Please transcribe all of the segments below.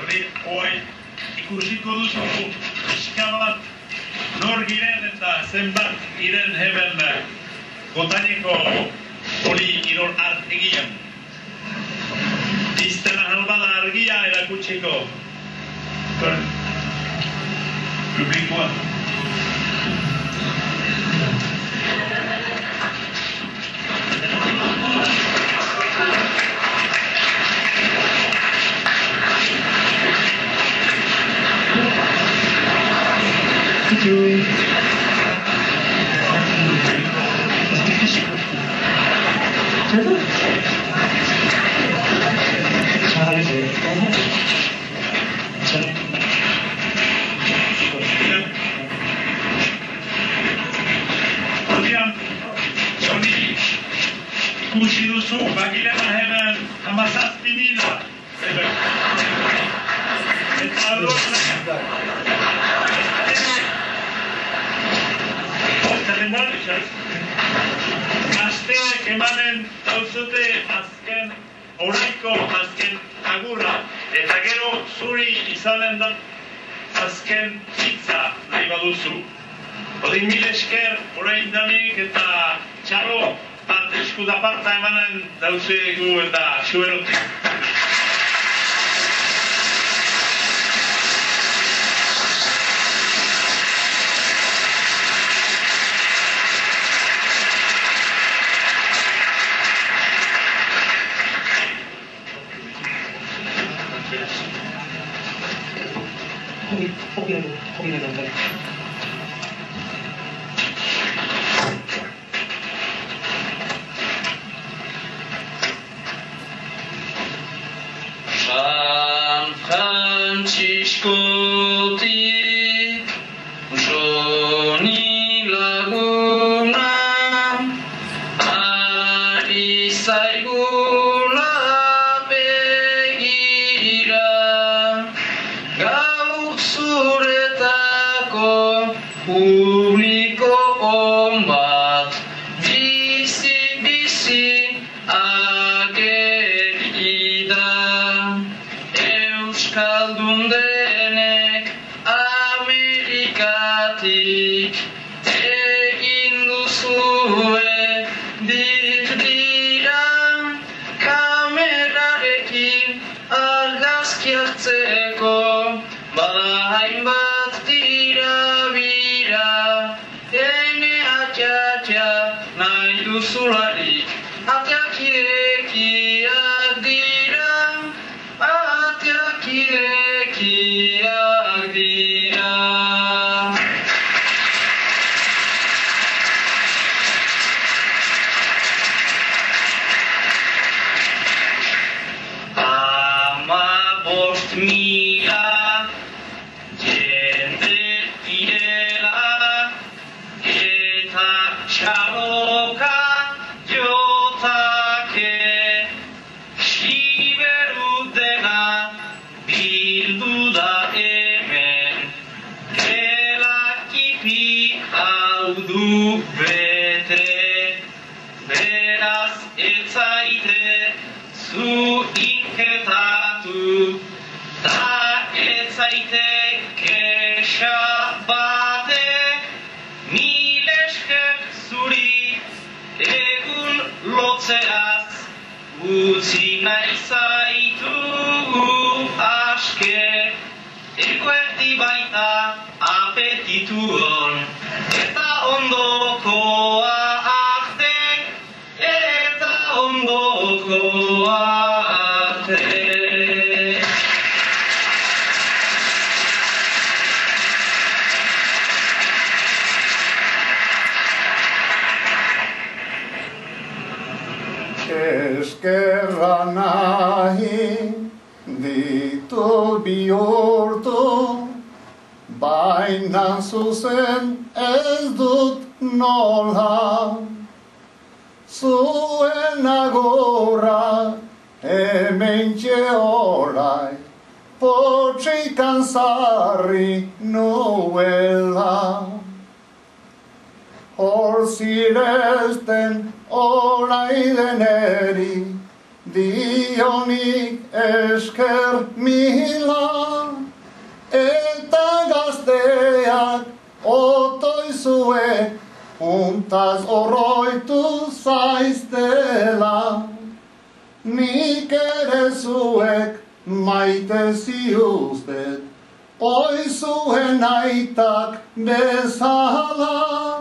Ikusiko duzu pixka bat nor giren eta zenbat giren hemen botaniko hori iror artegian. Iztena halbada argia erakutsiko. Publikoa. Ikusi duzu, bagilema hemen hamazazpi mila. Eta Gazteak emanen dauzute azken oraiko azken agurra. Eta gero zuri izanen da azken hitza nahi baduzu. Odin mil esker orain danik eta txalo bat eskudaparta emanen dauzegu eta zuerotik. San Franciscotik Joni laguna ari zaigula begira gaur zuretako publiko on bat bizi ageri da Euskaldun denek Amerikatik egin duzue dirdira kamerarekin argazki hartzeko bada hainbat dira-bira ene atxatxa nahi duzularik ateak irekiak dira ateak irekiak dira. Hamabost mila jende direla eta txaloka jotake siberu dena bildu da hemen gelakipi hau du bete beraz ez zaite zu inketatu ta ez zaite kexa bate mil esker zuri egun lotzeaz utzi nahi zaitugu aske eguerdi baita apetitu on eta ondokoa arte eta ondokoa arte. Eskerra nahi ditut bihurtu, baina zuzen ez dut nola. Zuen agorra hementxe orai, potxikan zarri nuela. Hor zirezten orai deneri, Dionik esker mila, eta gazteak otoizuek, untaz oroitu zaiztela. Nik ere zuek maite ziuztet, oizuen aitak bezala,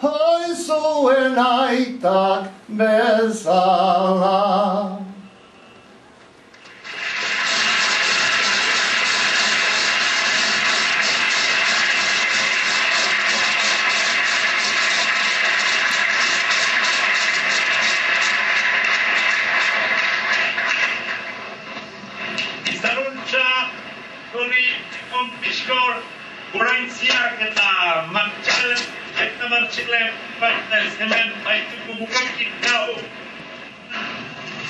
oizuen aitak bezala. Hori onpiskor oraintziak eta martxalen partez hemen baituko bukakik gau.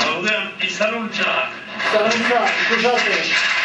Haudean, izaruntza. Izaruntza, ikusate.